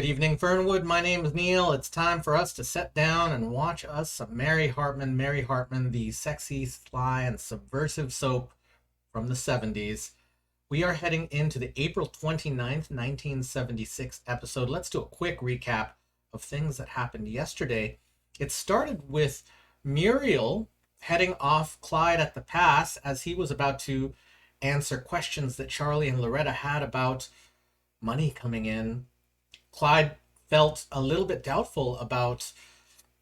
Good evening, Fernwood. My name is Neil. It's time for us to sit down and watch us some Mary Hartman. Mary Hartman, the sexy, sly, and subversive soap from the 70s. We are heading into the April 29th, 1976 episode. Let's do a quick recap of things that happened yesterday. It started with Muriel heading off Clyde at the pass as he was about to answer questions that Charlie and Loretta had about money coming in. Clyde felt a little bit doubtful about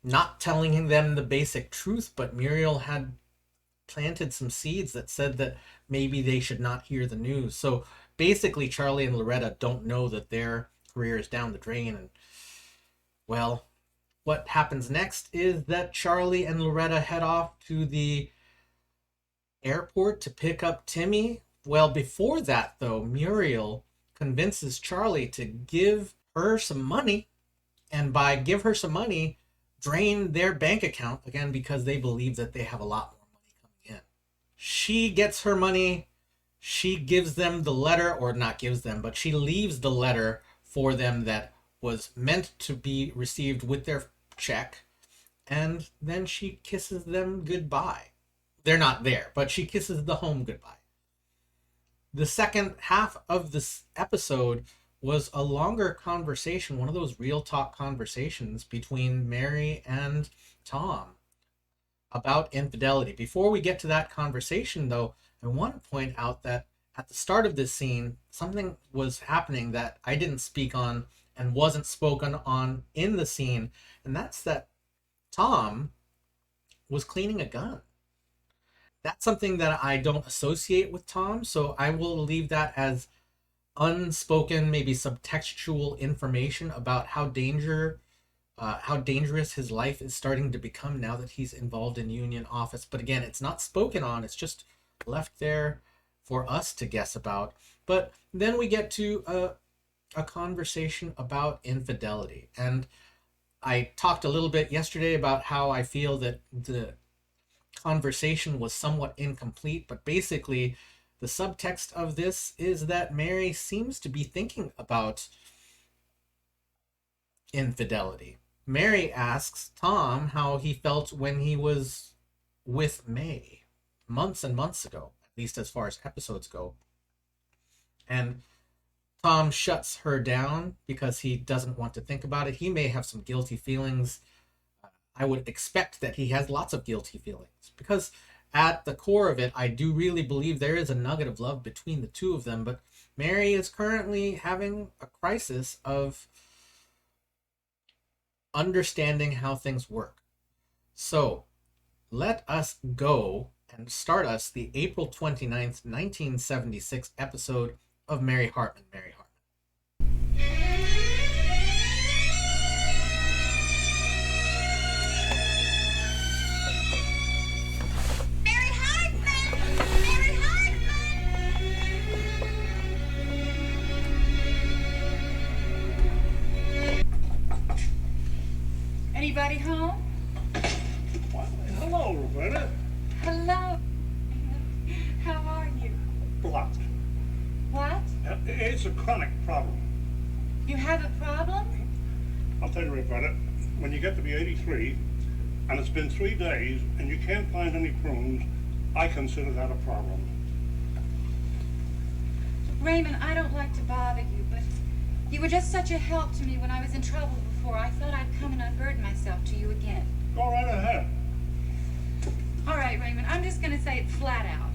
not telling them the basic truth, but Muriel had planted some seeds that said that maybe they should not hear the news. So basically, Charlie and Loretta don't know that their career is down the drain. And, well, what happens next is that Charlie and Loretta head off to the airport to pick up Timmy. Well, before that, though, Muriel convinces Charlie to give her some money, and by give her some money, drain their bank account again because they believe that they have a lot more money coming in. She gets her money, she gives them the letter, or not gives them, but she leaves the letter for them that was meant to be received with their check, and then she kisses them goodbye. They're not there, but she kisses the home goodbye. The second half of this episode was a longer conversation, one of those real talk conversations between Mary and Tom about infidelity. Before we get to that conversation, though, I want to point out that at the start of this scene, something was happening that I didn't speak on and wasn't spoken on in the scene, and that's that Tom was cleaning a gun. That's something that I don't associate with Tom, so I will leave that as unspoken, maybe subtextual information about how dangerous his life is starting to become now that he's involved in union office. But again, it's not spoken on, it's just left there for us to guess about. But then we get to a conversation about infidelity, and I talked a little bit yesterday about how I feel that the conversation was somewhat incomplete, but basically the subtext of this is that Mary seems to be thinking about infidelity. Mary asks Tom how he felt when he was with May months and months ago, at least as far as episodes go. And Tom shuts her down because he doesn't want to think about it. He may have some guilty feelings. I would expect that he has lots of guilty feelings because at the core of it, I do really believe there is a nugget of love between the two of them, but Mary is currently having a crisis of understanding how things work. So let us go and start us the April 29th, 1976 episode of Mary Hartman, Mary Hartman. Anybody home? Why, hello, Roberta. Hello. How are you? Blocked. What? It's a chronic problem. You have a problem? I'll tell you, Roberta, when you get to be 83, and it's been 3 days, and you can't find any prunes, I consider that a problem. Raymond, I don't like to bother you, but you were just such a help to me when I was in trouble before. I thought I'd come and unburden myself to you again. Go right ahead. All right, Raymond, I'm just going to say it flat out.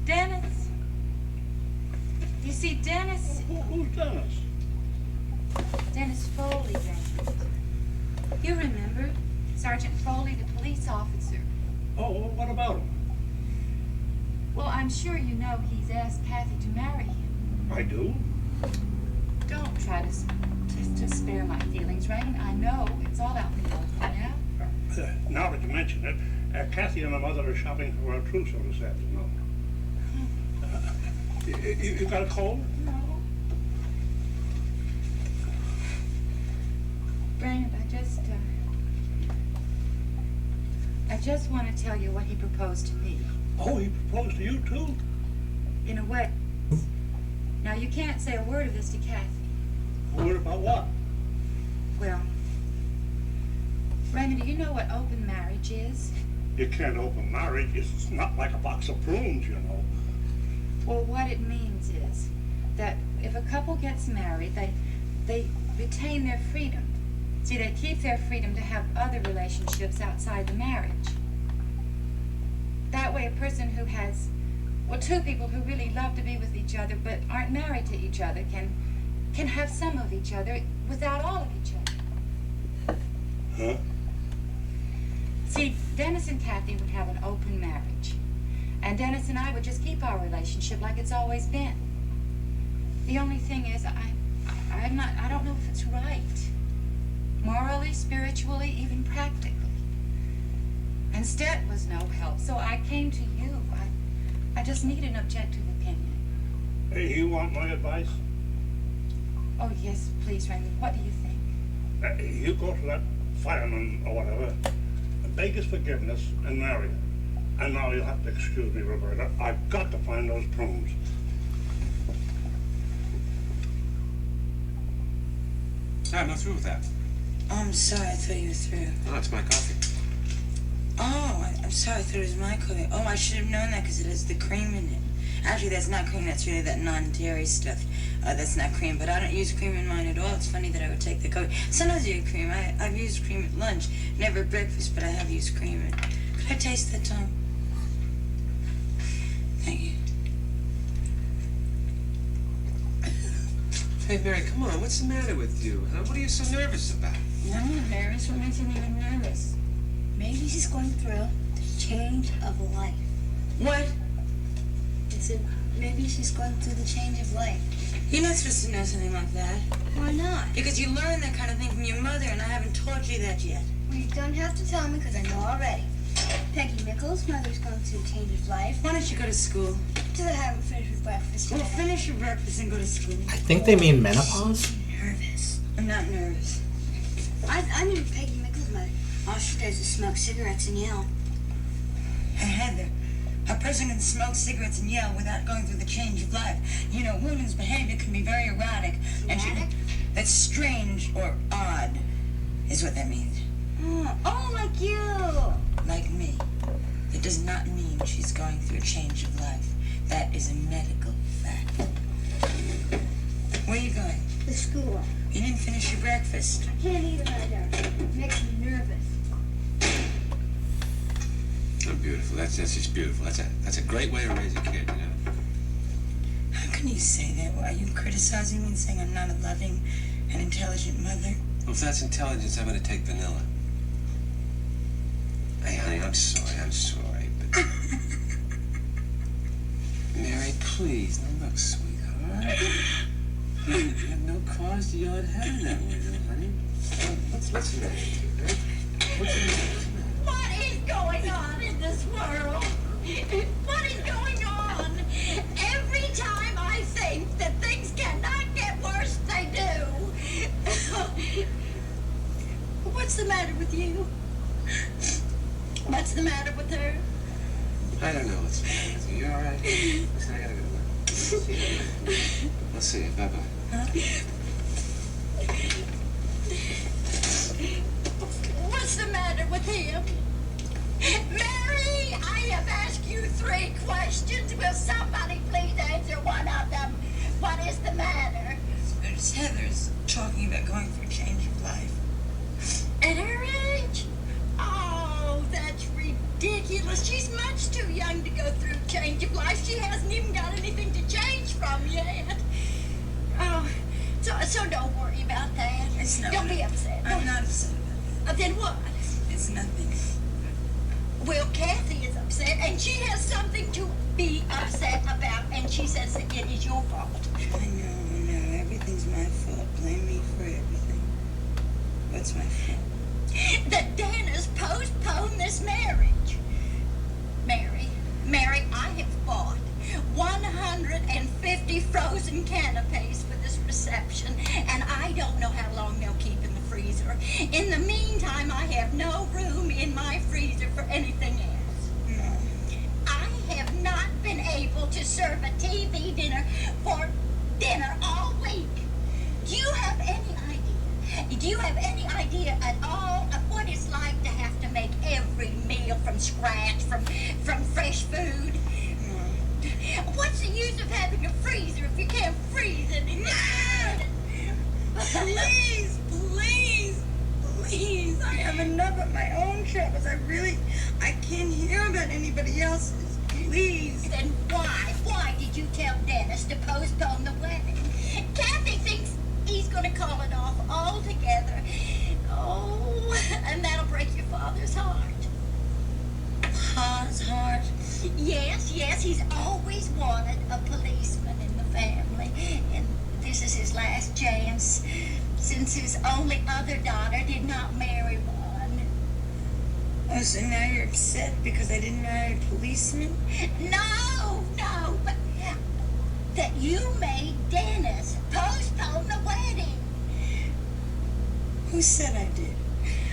Dennis. You see, Dennis... Who's Dennis? Dennis Foley, Raymond. You remember, Sergeant Foley, the police officer. Oh, what about him? Well, I'm sure you know he's asked Kathy to marry him. I do. Don't try to spare my feelings, Raymond. I know it's all out in the open now. Now that you mention it, Kathy and my mother are shopping for our trousseau this afternoon. You got a cold? No. Raymond, I just want to tell you what he proposed to me. Oh, he proposed to you, too? In a way. Now, you can't say a word of this to Kathy. A word about what? Well, Raymond, do you know what open marriage is? You can't open marriage. It's not like a box of prunes, you know. Well, what it means is that if a couple gets married, they retain their freedom. See, they keep their freedom to have other relationships outside the marriage. That way, a person who has, well, two people who really love to be with each other but aren't married to each other can have some of each other without all of each other. Huh? See, Dennis and Kathy would have an open marriage. And Dennis and I would just keep our relationship like it's always been. The only thing is, I don't know if it's right. Morally, spiritually, even practically. And Stet was no help, so I came to you. I just need an objective opinion. Hey, you want my advice? Oh, yes, please, Raymond. What do you think? You go to that fireman or whatever, beg his forgiveness and marry her. And now you'll have to excuse me, Roberta. I've got to find those prunes. I'm not through with that. Oh, I'm sorry, I thought you were through. Oh, it's my coffee. Oh, I'm sorry, I thought it was my coffee. Oh, I should have known that because it has the cream in it. Actually, that's not cream, that's really that non-dairy stuff. That's not cream, but I don't use cream in mine at all. It's funny that I would take the coffee. Sometimes I use cream. I've used cream at lunch. Never at breakfast, but I have used cream. Could I taste that, Tom? Thank you. Hey, Mary, come on. What's the matter with you? Huh? What are you so nervous about? I'm not nervous. What makes you even nervous? Maybe she's going through the change of life. What? I said, maybe she's going through the change of life. You're not supposed to know something like that. Why not? Because you learn that kind of thing from your mother, and I haven't taught you that yet. Well, you don't have to tell me because I know already. Peggy Nichols' mother's going through a change of life. Why don't you go to school? Because I haven't finished with breakfast Well, yet. finish your breakfast and go to school. I think they mean menopause. Nervous. I'm not nervous. I knew Peggy Nichols' mother. All she does is smoke cigarettes and yell. Hey, Heather, a person can smoke cigarettes and yell without going through the change of life. You know, women's behavior can be very erratic. Erratic? That's strange or odd, is what that means. Oh, like you. Like me. It does not mean she's going through a change of life. That is a medical fact. Where are you going? The school. You didn't finish your breakfast. I can't eat it either. It makes me nervous. Oh, beautiful. That's just beautiful. That's a great way to raise a kid, you know? How can you say that? Are you criticizing me and saying I'm not a loving and intelligent mother? Well, if that's intelligence, I'm going to take vanilla. Hey, honey, I'm sorry, but... Mary, please, now look, sweetheart. You have no cause to yell at Heather that way, though, honey. What's the matter with you, huh? What's the matter? What is going on in this world? What is going on? Every time I think that things cannot get worse, they do. What's the matter with you? What's the matter with her? I don't know what's the matter with you. You all right? Listen, I gotta go to work. I'll see you. Bye-bye. What's the matter with him? Mary, I have asked you 3 questions. Will somebody please answer one of them? What is the matter? It's Heather's talking about going through a change of life. At her age? Oh, that's ridiculous. She's much too young to go through a change of life. She hasn't even got anything to change from yet. Oh, so don't worry about that. It's not. Don't be upset. I'm not upset about Then what? it. It's nothing. Well, Kathy is upset, and she has something to be upset about, and she says that it is your fault. I know. Everything's my fault. Blame me for everything. What's my fault? That Dennis postponed this marriage. Mary, I have bought 150 frozen canapes for this reception, and I don't know how long they'll keep in the freezer. In the meantime, I have no room in my freezer for anything else. No. I have not been able to serve a TV dinner for dinner all week. Do you have any Do you have any idea at all of what it's like to have to make every meal from scratch, from fresh food? What's the use of having a freezer if you can't freeze it? Please, please, please. I have enough of my own troubles. I can't hear about anybody else's. Please. Then why did you tell Dennis to postpone the wedding? Kathy thinks he's going to call it off altogether. Oh, and that'll break your father's heart. Pa's heart. Yes, he's always wanted a policeman in the family, and this is his last chance, since his only other daughter did not marry one. Oh, so now you're upset because I didn't marry a policeman? No, but that you made Dennis postpone the wedding. Who said I did?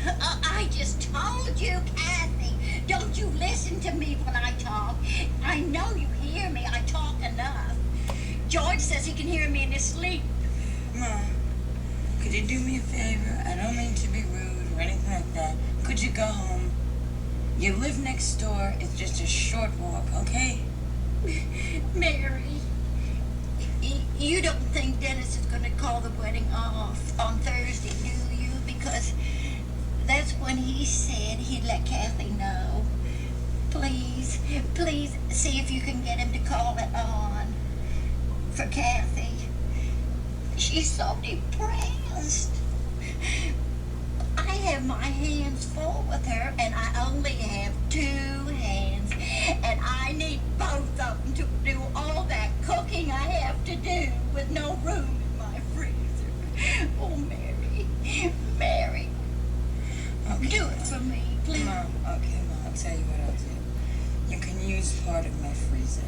I just told you, Kathy. Don't you listen to me when I talk. I know you hear me. I talk enough. George says he can hear me in his sleep. Ma, could you do me a favor? I don't mean to be rude or anything like that. Could you go home? You live next door. It's just a short walk, okay? Mary, you don't think Dennis is going to call the wedding off on Thursday, do you? Because that's when he said he'd let Kathy know. Please see if you can get him to call it on for Kathy. She's so depressed. I have my hands full with her, and I only have 2 hands, and I need both of them to do all that cooking I have to do with no room in my freezer. Oh, Mary, Okay. do it for me, please. Mom, okay, Mom, I'll tell you what I'll do. You can use part of my freezer,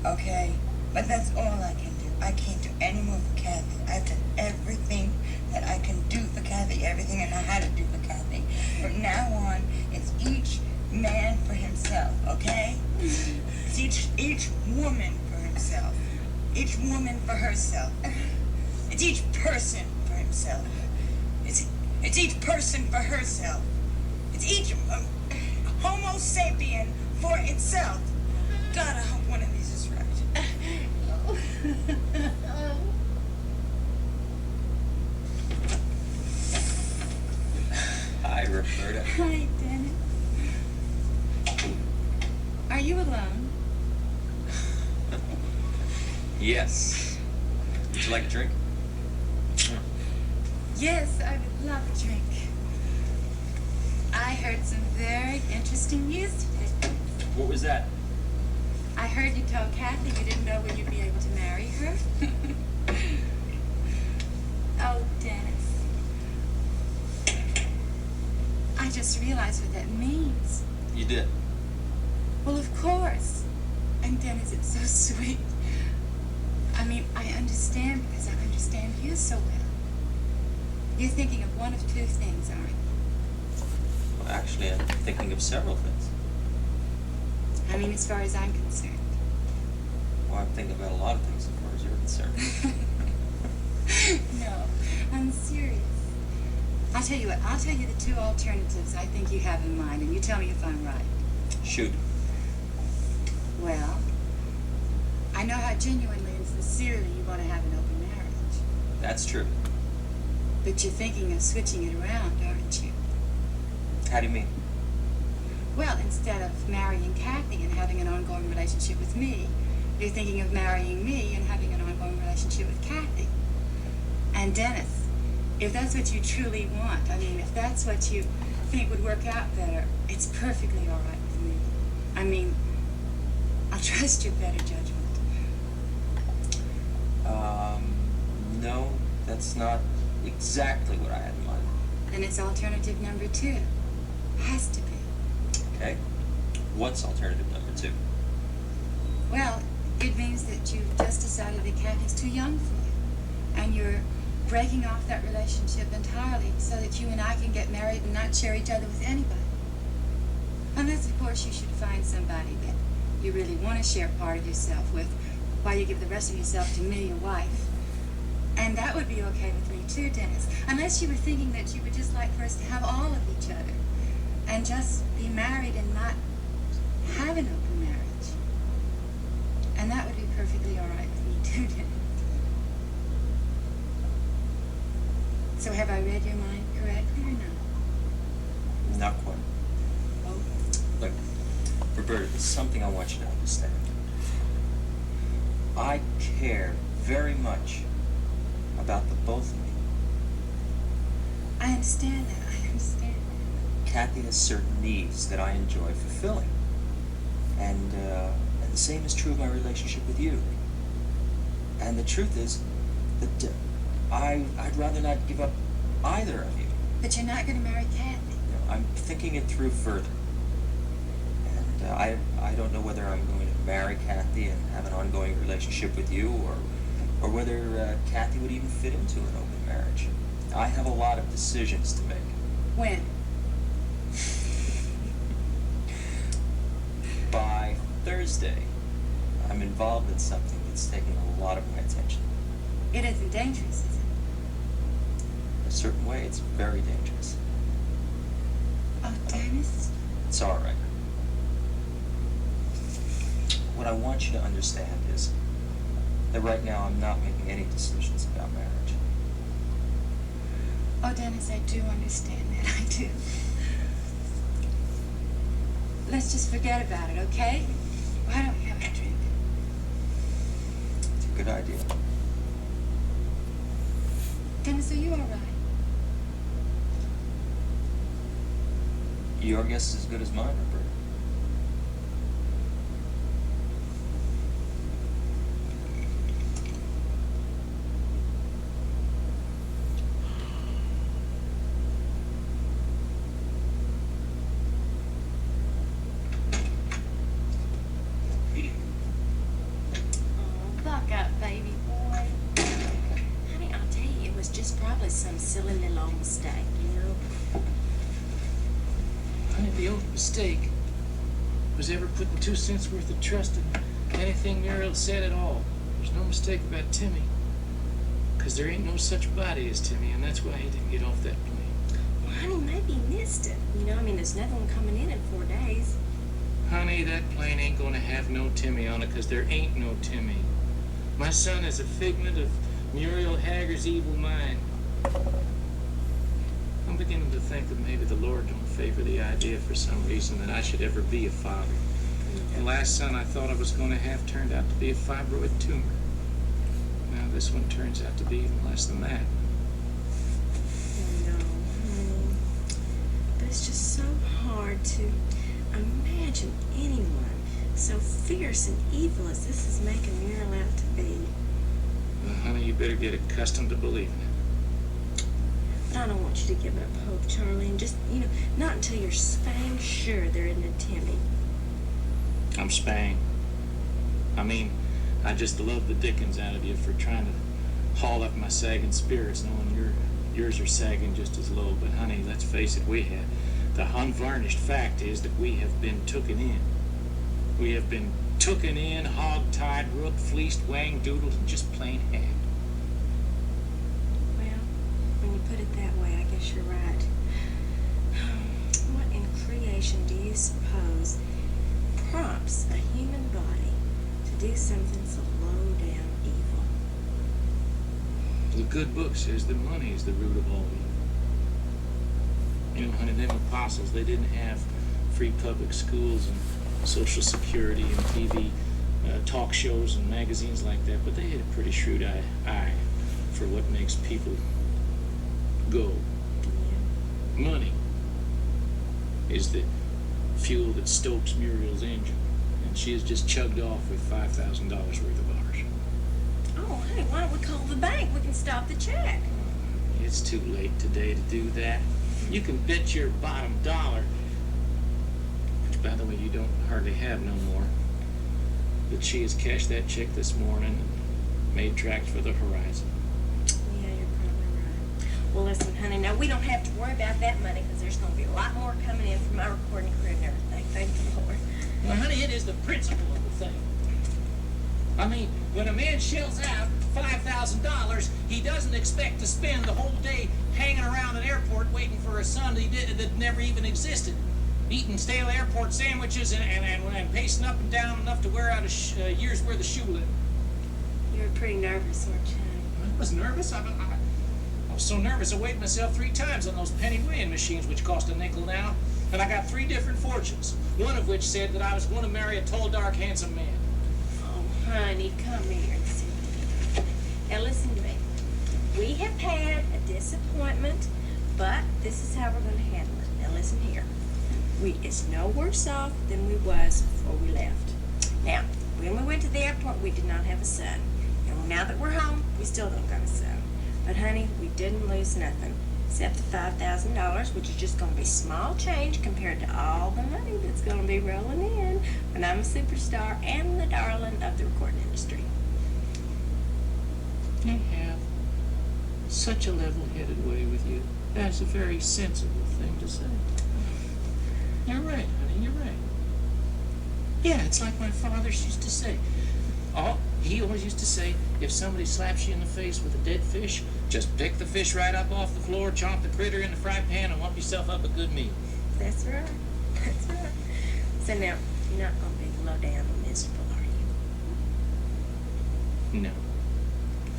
okay? But that's all I can do. I can't do any more for Kathy. I've done everything that I can do for Kathy, everything I know how to do for Kathy. From now on, it's each man for himself, okay? It's each woman for himself. Each woman for herself. It's each person for himself. It's each person for herself. It's each Homo sapien for itself. God, I hope one of these is right. Hi, Roberta. Hi, Dennis. Are you alone? Yes. Would you like a drink? Yes, I would love a drink. I heard some very interesting news today. What was that? I heard you told Kathy you didn't know when you'd be able to marry her. Oh, Dennis. I just realized what that means. You did. Well, of course. And Dennis, it's so sweet. I mean, I understand because I understand you so well. You're thinking of one of 2 things, aren't you? Well, actually, I'm thinking of several things. I mean, as far as I'm concerned. Well, I'm thinking about a lot of things as far as you're concerned. No, I'm serious. I'll tell you what, I'll tell you the 2 alternatives I think you have in mind, and you tell me if I'm right. Shoot. Well, I know how genuinely and sincerely you want to have an open marriage. That's true. But you're thinking of switching it around, aren't you? How do you mean? Well, instead of marrying Kathy and having an ongoing relationship with me, you're thinking of marrying me and having an ongoing relationship with Kathy. And Dennis, if that's what you truly want, I mean, if that's what you think would work out better, it's perfectly all right with me. I mean, I'll trust your better judgment. No, that's not exactly what I had in mind. Then it's alternative number 2. Has to be. Okay. What's alternative number 2? Well, it means that you've just decided that Kathy's too young for you. And you're breaking off that relationship entirely so that you and I can get married and not share each other with anybody. Unless, of course, you should find somebody that you really want to share part of yourself with while you give the rest of yourself to me, your wife. And that would be okay with me too, Dennis. Unless you were thinking that you would just like for us to have all of each other. And just be married and not have an open marriage. And that would be perfectly all right with me too, Dennis. So have I read your mind correctly or not? Not quite. Oh. Look, Roberta, there's something I want you to understand. I care very much about the both of you. I understand that. I understand that. Kathy has certain needs that I enjoy fulfilling. And the same is true of my relationship with you. And the truth is that I'd rather not give up either of you. But you're not going to marry Kathy. I'm thinking it through further. And I don't know whether I'm going to marry Kathy and have an ongoing relationship with you, or whether Kathy would even fit into an open marriage. I have a lot of decisions to make. When? By Thursday, I'm involved in something that's taking a lot of my attention. It isn't dangerous, is it? In a certain way, it's very dangerous. Oh, Dennis? It's all right. What I want you to understand is that right now I'm not making any decisions about marriage. Oh, Dennis, I do understand that. I do. Let's just forget about it, okay? Why don't we have a drink? It's a good idea. Dennis, are you all right? Your guess is as good as mine, Roberta. Oh, buck up, baby boy. Honey, I'll tell you, it was just probably some silly little old mistake, you know? Honey, the only mistake was ever putting 2 cents worth of trust in anything Muriel said at all. There's no mistake about Timmy. Because there ain't no such body as Timmy, and that's why he didn't get off that plane. Well, honey, maybe he missed it. You know, I mean, there's another one coming in 4 days. Honey, that plane ain't gonna have no Timmy on it, because there ain't no Timmy. My son is a figment of Muriel Hager's evil mind. I'm beginning to think that maybe the Lord don't favor the idea for some reason that I should ever be a father. The last son I thought I was going to have turned out to be a fibroid tumor. Now this one turns out to be even less than that. No, honey. But it's just so hard to imagine anyone so fierce and evil as this is making Muriel out to be. Well, honey, you better get accustomed to believing it. But I don't want you to give up hope, Charlie, and just, you know, not until you're spang sure there isn't a Timmy. I'm spang. I mean, I just love the dickens out of you for trying to haul up my sagging spirits, knowing yours are sagging just as low. But honey, let's face it, we have. The unvarnished fact is that we have been tooken in. We have been tooken in, hog-tied, rook-fleeced, wang-doodled, and just plain had. Well, when you put it that way, I guess you're right. What in creation do you suppose prompts a human body to do something so low down evil? The good book says that money is the root of all evil. You know, honey, them apostles, they didn't have free public schools and Social Security and TV talk shows and magazines like that, but they had a pretty shrewd eye for what makes people go. Yeah. Money is the fuel that stokes Muriel's engine, and she has just chugged off with $5,000 worth of ours. Oh, honey, why don't we call the bank? We can stop the check. It's too late today to do that. You can bet your bottom dollar, which by the way you don't hardly have no more, that she has cashed that check this morning and made tracks for the horizon. Yeah, you're probably right. Well, listen, honey, now we don't have to worry about that money because there's going to be a lot more coming in from our recording crew and everything. Thank the Lord. Well, honey, it is the principle of the thing. I mean, when a man shells out $5,000, he doesn't expect to spend the whole day hanging around an airport waiting for a son that never even existed, eating stale airport sandwiches and pacing up and down enough to wear out a year's worth of shoe linen. You were pretty nervous, weren't you? I was nervous. I was so nervous I weighed myself 3 times on those penny weighing machines, which cost a nickel now. And I got 3 different fortunes, one of which said that I was going to marry a tall, dark, handsome man. Oh, honey, come here and sit. Now listen to me. We have had a disappointment, but this is how we're going to handle it. Now listen here. We is no worse off than we was before we left. Now, when we went to the airport, we did not have a son. And now that we're home, we still don't got a son. But honey, we didn't lose nothing. Except the $5,000, which is just going to be small change compared to all the money that's going to be rolling in when I'm a superstar and the darling of the recording industry. You have such a level-headed way with you. That's a very sensible thing to say. You're right, honey, you're right. Yeah, it's like my father used to say. He always used to say, if somebody slaps you in the face with a dead fish, just pick the fish right up off the floor, chomp the critter in the fry pan, and whop yourself up a good meal. That's right. That's right. So now, you're not going to be low down and miserable, are you? No.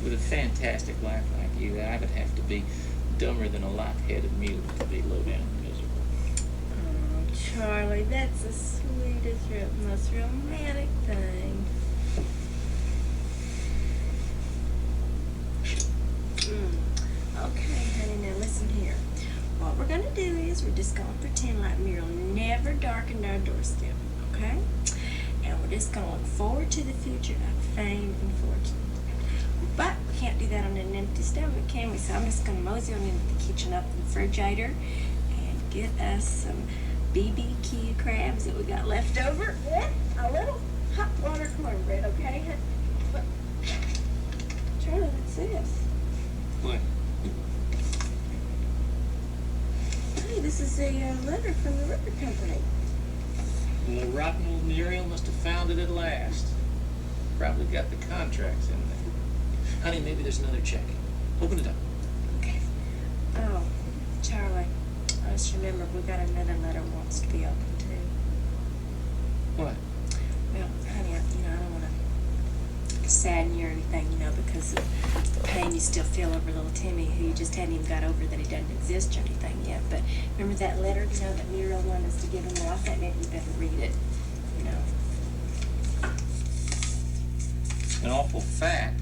With a fantastic life like you, I would have to be dumber than a lop-headed mule to be low down and miserable. Oh, Charlie, that's the sweetest, most romantic thing. Okay, honey, now listen here. What we're going to do is we're just going to pretend like Muriel never darkened our doorstep, okay? And we're just going to look forward to the future of fame and fortune. But we can't do that on an empty stomach, can we? So I'm just going to mosey on into the kitchen up in the refrigerator and get us some BBQ crabs that we got left over. Yeah, a little hot water cornbread, okay? Charlie, what's this? What? Hey, this is a letter from the river company. Well, rotten old Muriel must have found it at last. Probably got the contracts in there. Honey, maybe there's another check. Open it up. Okay. Oh, Charlie, I just remembered we got another letter wants to be opened too. What? Well, honey, I don't want to sadden you or anything, because of the pain you still feel over little Timmy, who you just hadn't even got over that he doesn't exist or anything yet. But remember that letter, that Muriel wanted us to give him? Well, I thought maybe you better read it, An awful fact.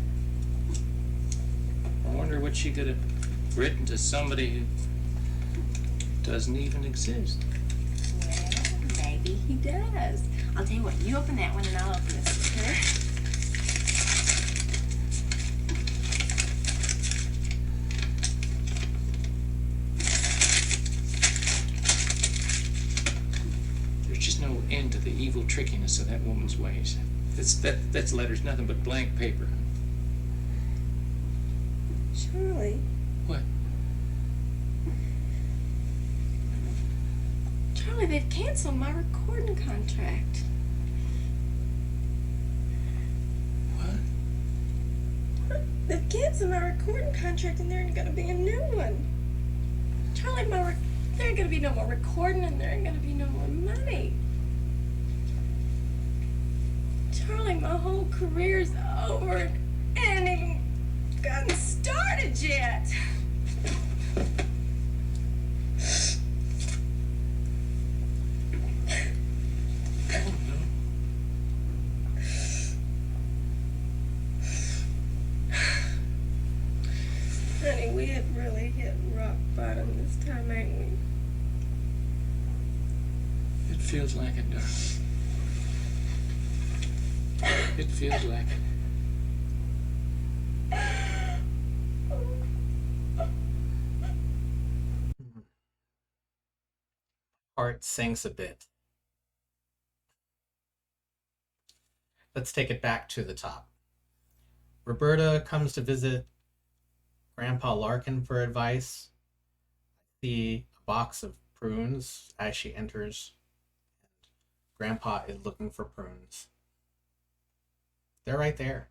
I wonder what she could have written to somebody who doesn't even exist. Well, maybe he does. I'll tell you what, you open that one and I'll open this, okay? There's just no end to the evil trickiness of that woman's ways. That's letters, nothing but blank paper. Charlie. What? Charlie, they've canceled my recording contract. What? They've canceled my recording contract and there ain't gonna be a new one. Charlie, there ain't gonna be no more recording and there ain't gonna be no more money. Charlie, my whole career's over and I ain't even gotten started yet. Oh, no. Honey, we have really hit rock bottom this time, ain't we? It feels like it, darling. It feels like it. Heart sinks a bit. Let's take it back to the top. Roberta comes to visit Grandpa Larkin for advice. See a box of prunes as she enters. Grandpa is looking for prunes. They're right there.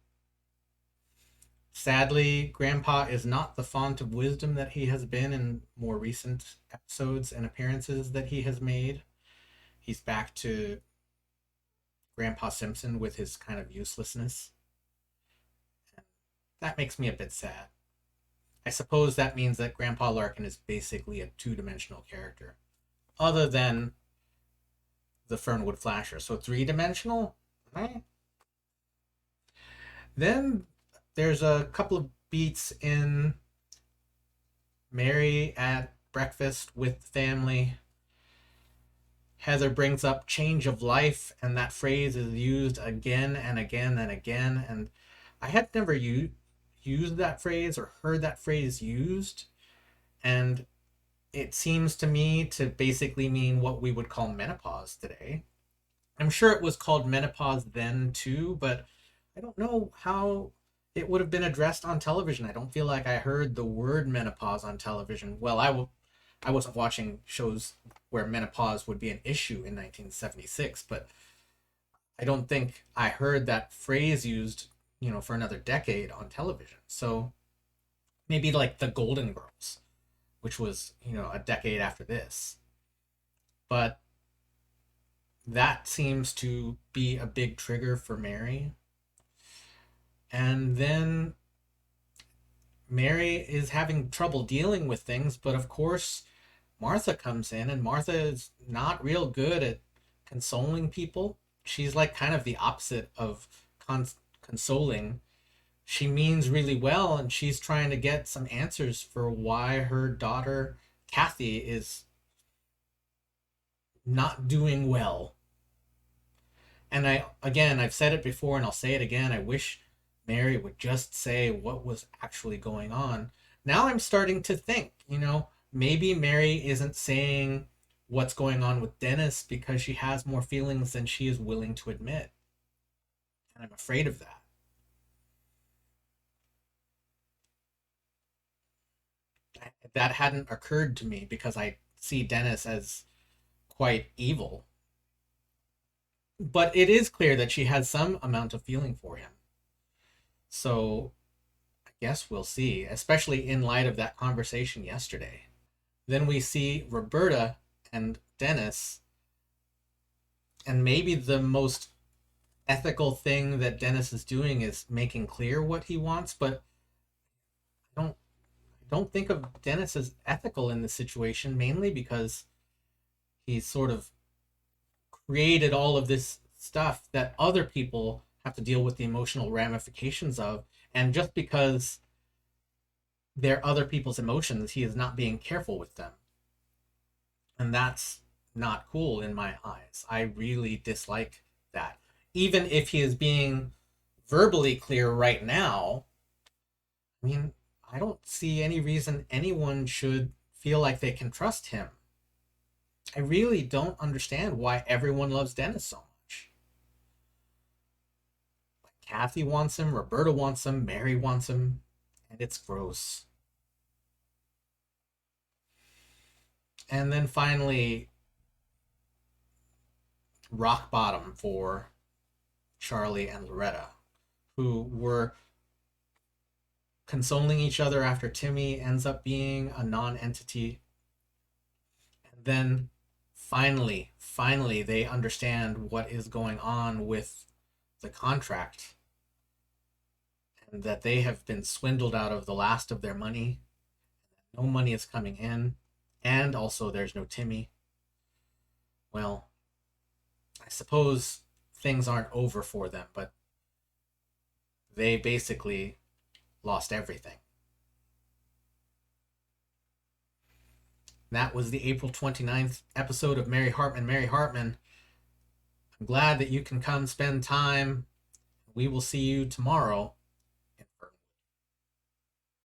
Sadly, Grandpa is not the font of wisdom that he has been in more recent episodes and appearances that he has made. He's back to Grandpa Simpson with his kind of uselessness. That makes me a bit sad. I suppose that means that Grandpa Larkin is basically a two-dimensional character, other than the Fernwood Flasher. So three-dimensional? Eh. Then there's a couple of beats in Mary at breakfast with family. Heather brings up change of life, and that phrase is used again and again and again. And I had never used that phrase or heard that phrase used. And it seems to me to basically mean what we would call menopause today. I'm sure it was called menopause then too, but I don't know how it would have been addressed on television. I don't feel like I heard the word menopause on television. Well, I wasn't watching shows where menopause would be an issue in 1976, but I don't think I heard that phrase used, for another decade on television. So maybe like the Golden Girls, which was, a decade after this. But that seems to be a big trigger for Mary. And then Mary is having trouble dealing with things, but of course, Martha comes in, and Martha is not real good at consoling people. She's like kind of the opposite of consoling. She means really well, and she's trying to get some answers for why her daughter, Kathy, is not doing well. And I've said it before and I'll say it again. I wish Mary would just say what was actually going on. Now I'm starting to think, maybe Mary isn't saying what's going on with Dennis because she has more feelings than she is willing to admit. And I'm afraid of that. That hadn't occurred to me because I see Dennis as quite evil. But it is clear that she has some amount of feeling for him. So I guess we'll see, especially in light of that conversation yesterday. Then we see Roberta and Dennis, and maybe the most ethical thing that Dennis is doing is making clear what he wants, but I don't think of Dennis as ethical in this situation, mainly because he's sort of created all of this stuff that other people have to deal with the emotional ramifications of, and just because they're other people's emotions, he is not being careful with them. And that's not cool in my eyes. I really dislike that. Even if he is being verbally clear right now, I mean, I don't see any reason anyone should feel like they can trust him. I really don't understand why everyone loves Dennis so much. Kathy wants him, Roberta wants him, Mary wants him, and it's gross. And then finally, rock bottom for Charlie and Loretta, who were consoling each other after Timmy ends up being a non-entity. And then finally, they understand what is going on with the contract, and that they have been swindled out of the last of their money. No money is coming in, and also there's no Timmy. Well, I suppose things aren't over for them, but they basically lost everything. That was the April 29th episode of Mary Hartman, Mary Hartman. I'm glad that you can come spend time. We will see you tomorrow